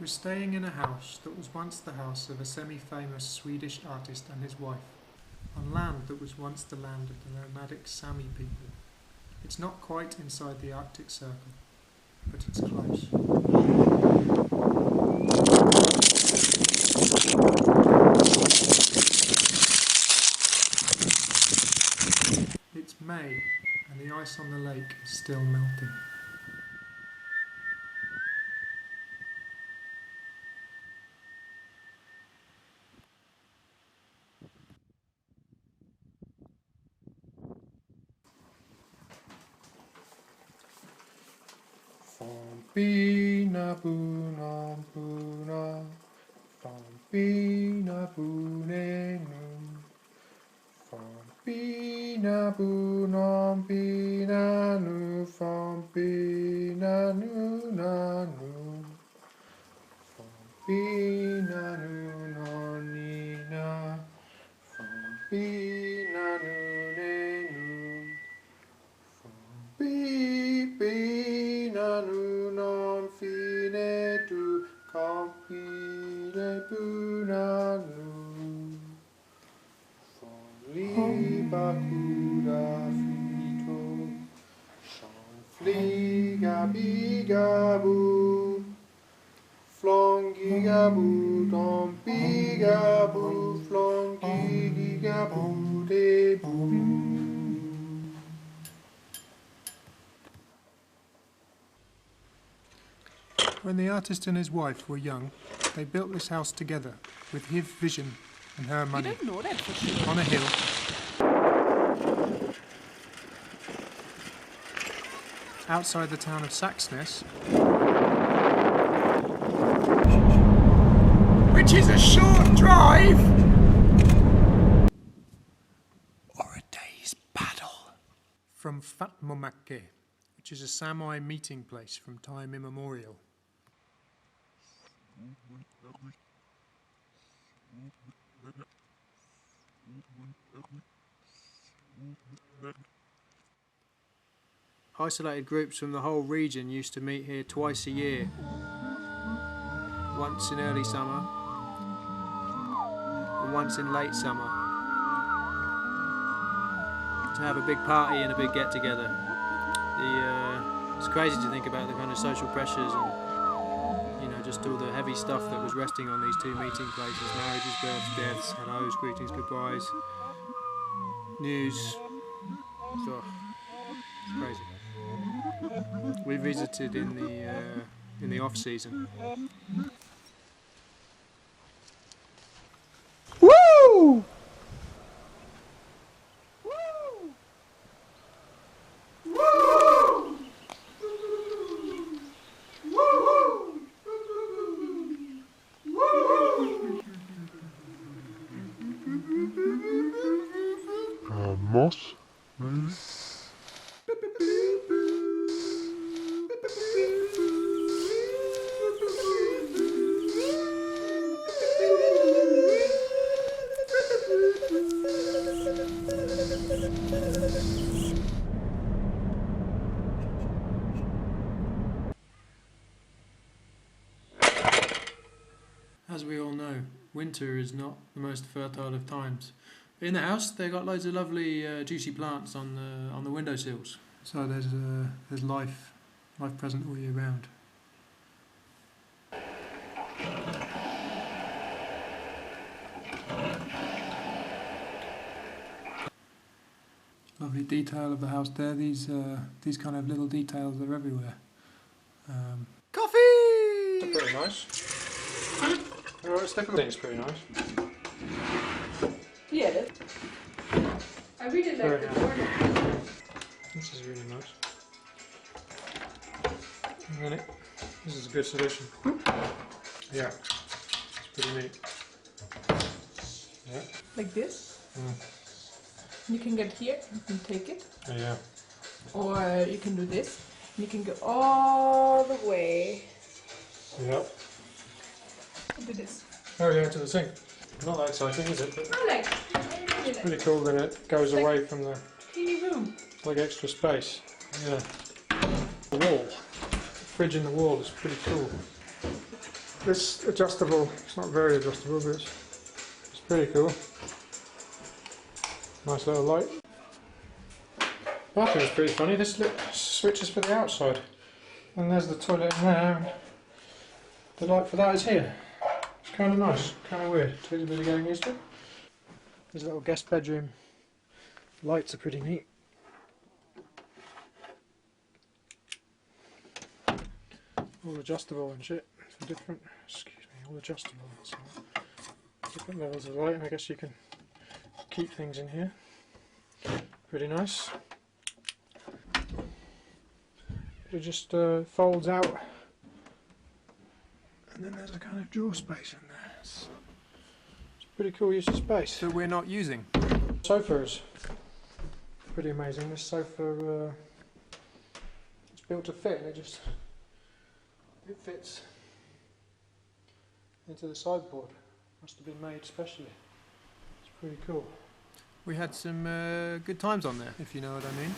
We're staying in a house that was once the house of a semi-famous Swedish artist and his wife, on land that was once the land of the nomadic Sami people. It's not quite inside the Arctic Circle, but it's close. It's May, and the ice on the lake is still melting. Fompina puna puna, fompina punenum, fompina punam pina nu, fompina nu nanu, fompina nu nonina, fompina nu nenum, fompina nu non fine tu, compine puna nu. Liba cura fito, fliga bigabu, flongigabu, dompigabu, flongigabu debu. When the artist and his wife were young, they built this house together with his vision and her money. You don't know that for sure. On a hill. Outside the town of Saxness. Which is a short drive! Or a day's paddle. From Fatmomakke, which is a Sami meeting place from time immemorial. Isolated groups from the whole region used to meet here twice a year. Once in early summer and once in late summer. To have a big party and a big get together. It's crazy to think about the kind of social pressures and just all the heavy stuff that was resting on these two meeting places. Marriages, births, deaths, hellos, greetings, goodbyes, news. So, it's crazy. We visited in the off season. Woo! Moss. As we all know, winter is not the most fertile of times. In the house, they got loads of lovely juicy plants on the windowsills. So there's life present all year round. Lovely detail of the house there. These kind of little details are everywhere. Coffee! They're pretty nice. Alright, stick with it. It's pretty nice. Yeah. I really like the border. This is really nice. Really? This is a good solution. Yeah, it's pretty neat. Yeah. Like this. Mm. You can get here, you can take it. Yeah. Or you can do this. You can go all the way. Yep. Do this. Oh yeah, to the sink. Not that exciting, is it? But I really like pretty cool that it goes like away from the teeny room. like extra space. Yeah. The wall. The fridge in the wall is pretty cool. this adjustable, it's not very adjustable, but it's pretty cool. Nice little light. I think it's pretty funny. This switch is for the outside, and there's the toilet in there, and the light for that is here. It's kind of nice, kind of weird. Takes a bit of getting used to. There's a little guest bedroom. Lights are pretty neat. All adjustable and shit for different. Excuse me, all adjustable. So different levels of light, and I guess you can keep things in here. Pretty nice. It just folds out, and then there's a kind of drawer space in there. It's a pretty cool use of space. That we're not using. Sofa is pretty amazing. This sofa, it's built to fit, and it fits into the sideboard. Must have been made specially. It's pretty cool. We had some good times on there, if you know what I mean.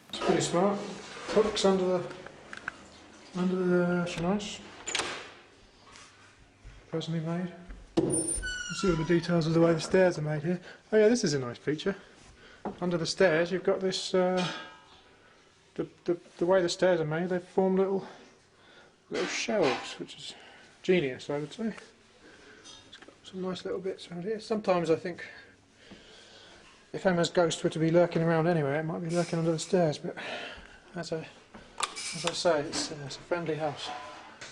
It's pretty smart. Hooks under the chenage. Personally made. You see all the details of the way the stairs are made here. Oh yeah, this is a nice feature. Under the stairs you've got this, the way the stairs are made, they've formed little shelves, which is genius, I would say. It's got some nice little bits around here. Sometimes I think if Emma's ghost were to be lurking around anywhere, it might be lurking under the stairs, but as I say, it's a friendly house.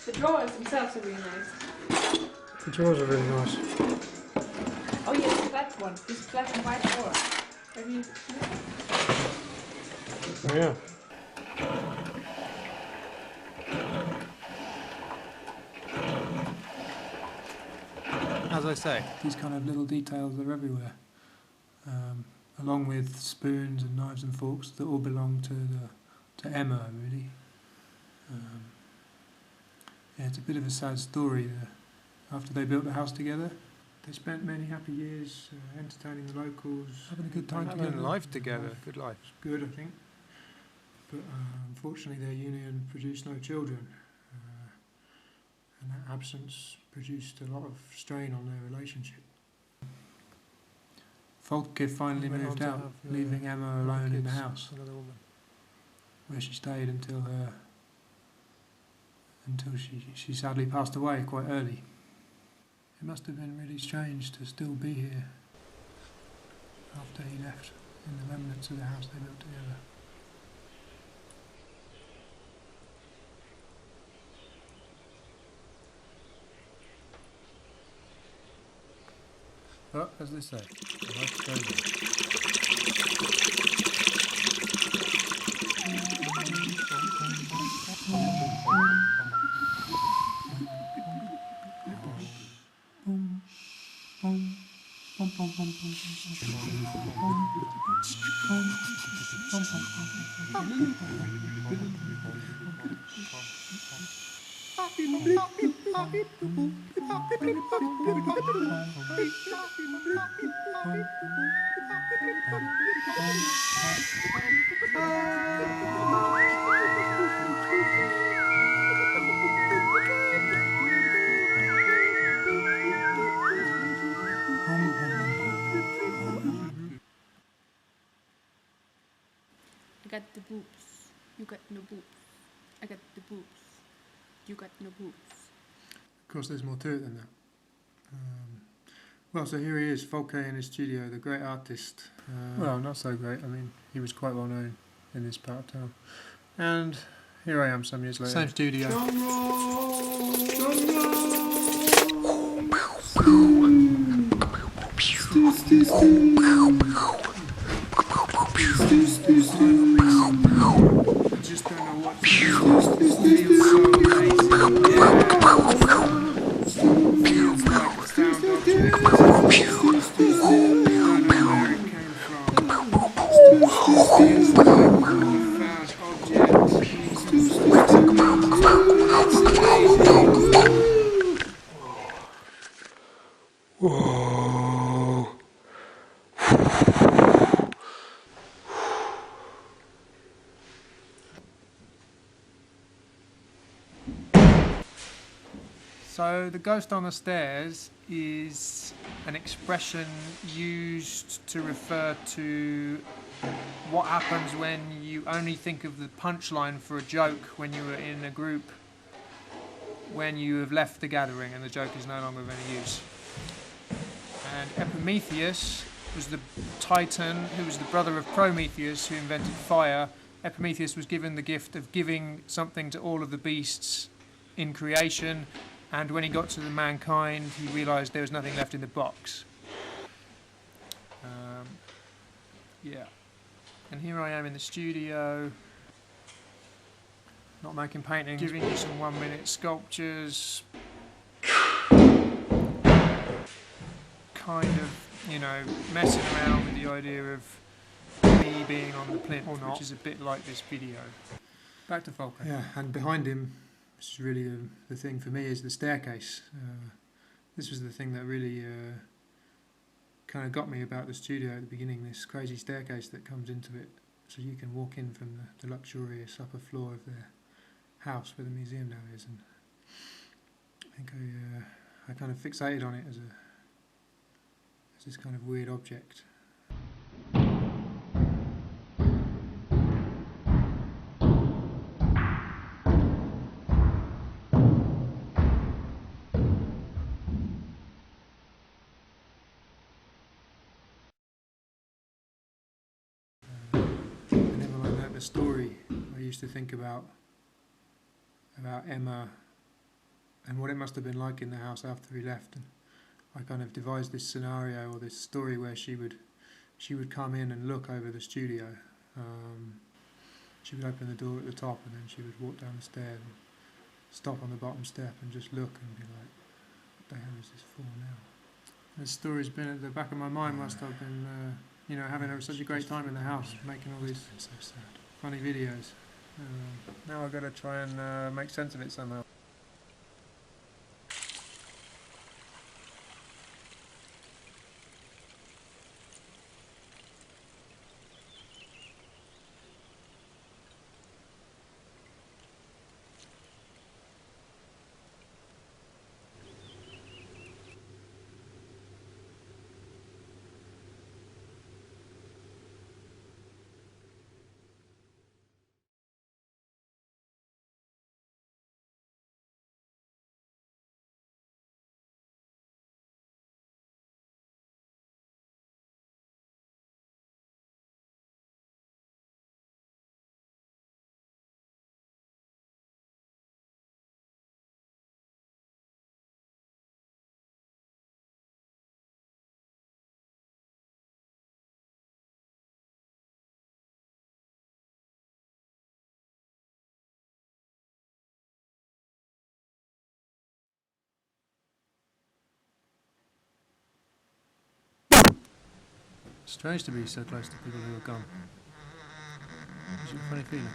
The drawers themselves are really nice. The drawers are really nice. Oh yes, the black one. This black and white drawer. Have you seen it? Oh yeah. As I say, these kind of little details are everywhere. Along with spoons and knives and forks that all belong to Emma, really. Yeah, it's a bit of a sad story. After they built the house together, they spent many happy years entertaining the locals, having a good time together. Having life together, good life. It's good, I think. But unfortunately, their union produced no children, and that absence produced a lot of strain on their relationship. Folke finally moved out, leaving Emma alone in the house, where she stayed until she sadly passed away quite early. It must have been really strange to still be here after he left, in the remnants of the house they built together. But, as they say, life goes I got the boobs. You got no boobs. I got the boobs. You got no boobs. Of course, there's more to it than that. Well, so here he is, Folke in his studio, the great artist. Well, not so great. I mean, he was quite well known in this part of town. And here I am some years later. Same studio. I just don't know what to do. This feels so amazing. Yeah. So the ghost on the stairs is an expression used to refer to what happens when you only think of the punchline for a joke when you were in a group, when you have left the gathering and the joke is no longer of any use. And Epimetheus was the Titan who was the brother of Prometheus, who invented fire. Epimetheus was given the gift of giving something to all of the beasts in creation, and when he got to the mankind, he realised there was nothing left in the box. Yeah. And here I am in the studio, not making paintings, giving you some 1 minute sculptures, kind of, you know, messing around with the idea of me being on the plinth, or not, which is a bit like this video. Back to Volker. Yeah, and behind him, which is really the thing for me, is the staircase. This was the thing that really kind of got me about the studio at the beginning, this crazy staircase that comes into it, so you can walk in from the luxurious upper floor of the house where the museum now is. And I think I kind of fixated on it as this kind of weird object. Whenever I learnt a story, I used to think about Emma and what it must have been like in the house after he left, and I kind of devised this scenario or this story where she would come in and look over the studio. She would open the door at the top, and then she would walk down the stairs and stop on the bottom step and just look and be like, what the hell is this for now? This story's been at the back of my mind whilst I've been you know, having such a great time in the house, making all these funny videos. Now I've got to try and make sense of it somehow. Strange to be so close to people who are gone. It's a funny feeling.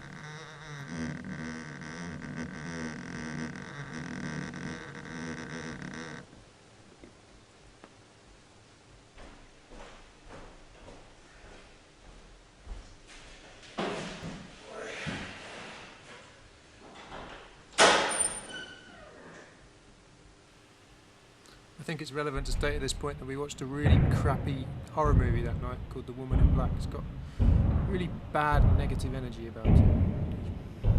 I think it's relevant to state at this point that we watched a really crappy horror movie that night called The Woman in Black. It's got really bad negative energy about it.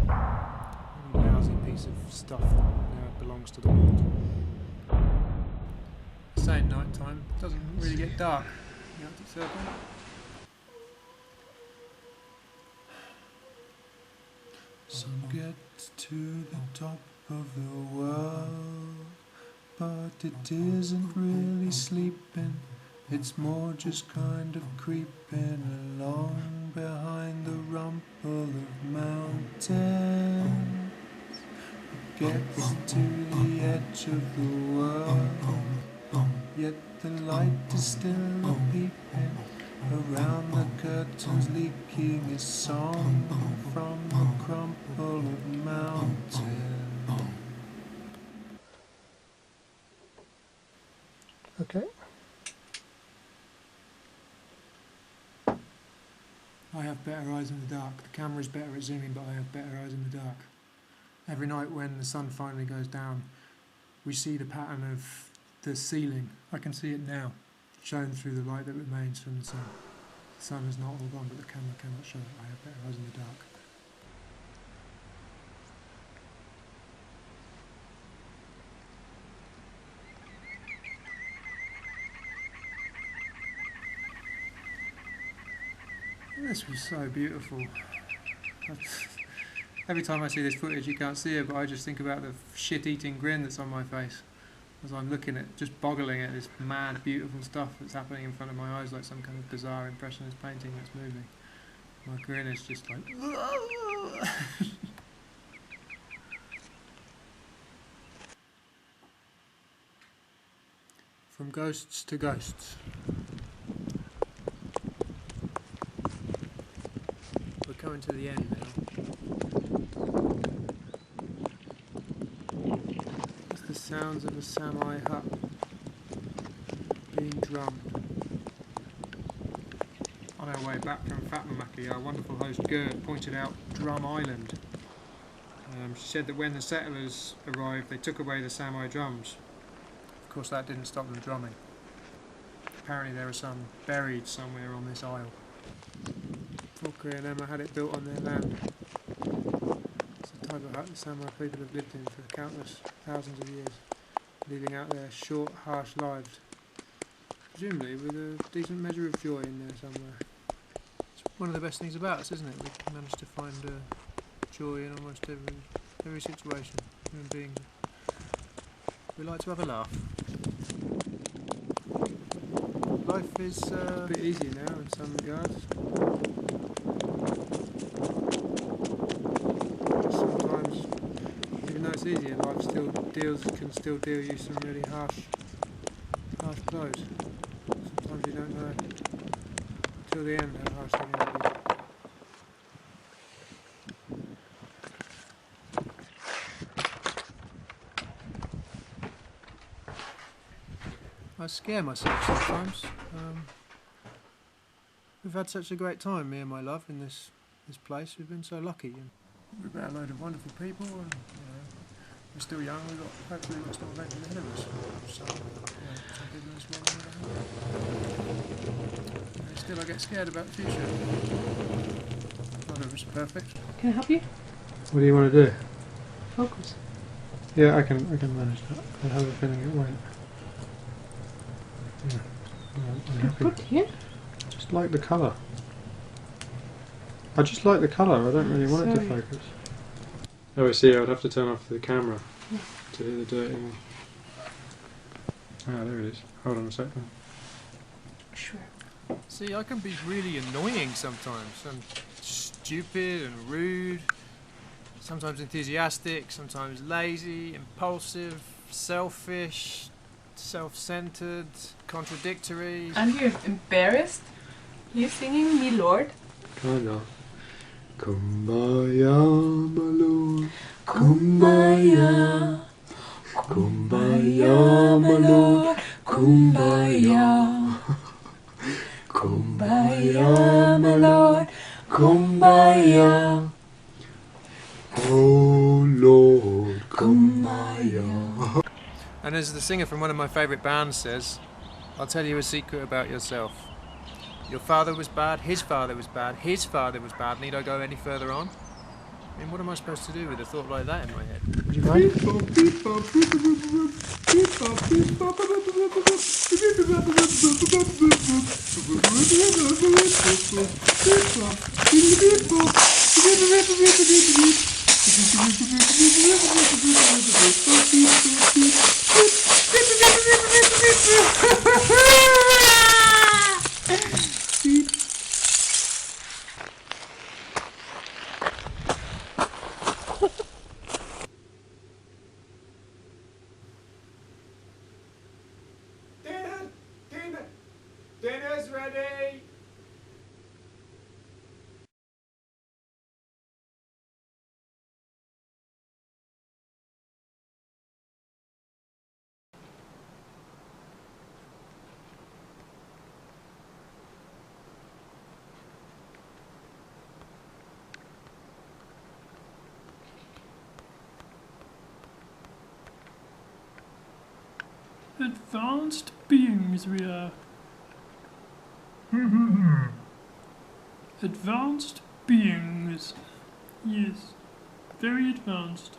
A really lousy piece of stuff that belongs to the world. Same night time, doesn't really get dark. The Arctic Circle. Some get to the top of the world, but it isn't really sleeping, it's more just kind of creeping along behind the rumple of mountains. It gets to the edge of the world, yet the light is still a peeping around the curtains, leaking a song from the crumple of mountains. Okay. I have better eyes in the dark. The camera's better at zooming, but I have better eyes in the dark. Every night when the sun finally goes down, we see the pattern of the ceiling. I can see it now, shown through the light that remains from the sun. The sun is not all gone, but the camera cannot show it. I have better eyes in the dark. This was so beautiful. Every time I see this footage, you can't see it, but I just think about the shit-eating grin that's on my face as I'm looking at, just boggling at this mad, beautiful stuff that's happening in front of my eyes, like some kind of bizarre impressionist painting that's moving. My grin is just like... From ghosts to ghosts. We're coming to the end now. It's the sounds of a samurai hut being drummed. On our way back from Fatmamaki, our wonderful host Gert pointed out Drum Island. She said that when the settlers arrived, they took away the samurai drums. Of course, that didn't stop them drumming. Apparently there are some buried somewhere on this isle. Fulke and Emma had it built on their land. It's the type of hut the samurai people have lived in for countless thousands of years, leading out their short, harsh lives, presumably with a decent measure of joy in there somewhere. It's one of the best things about us, isn't it? We manage to find joy in almost every situation. Human beings, we like to have a laugh. Life is a bit easier now in some regards. Sometimes, even though it's easier, life can still deal you some really harsh blows. Sometimes you don't know till the end how harsh they're going to be. I scare myself sometimes. We've had such a great time, me and my love, in this place. We've been so lucky. We've met a load of wonderful people, and we're still young. Hopefully we've got still plenty ahead of us. So, some people in this world never have. Still, I get scared about the future. None of it's perfect. Can I help you? What do you want to do? Focus. Yeah, I can manage that. I have a feeling it won't. Yeah, I'm happy. Put here. Just like the colour. I just like the colour, I don't really want it to focus. Oh, I see, I'd have to turn off the camera to hear the dirty. Ah, there it is. Hold on a second. Sure. See, I can be really annoying sometimes. I'm stupid and rude, sometimes enthusiastic, sometimes lazy, impulsive, selfish, self-centered, contradictory. And you're embarrassed? You singing Me Lord? Kinda. Kumbaya, my lord. Kumbaya. Kumbaya, my lord. Kumbaya. Kumbaya, my lord. Kumbaya. Oh Lord, Kumbaya. And as the singer from one of my favourite bands says, I'll tell you a secret about yourself. Your father was bad, his father was bad, his father was bad. Need I go any further on? I mean, what am I supposed to do with a thought like that in my head? Would you mind? Dinner's ready! Advanced beings we are. Advanced beings. Yes, very advanced.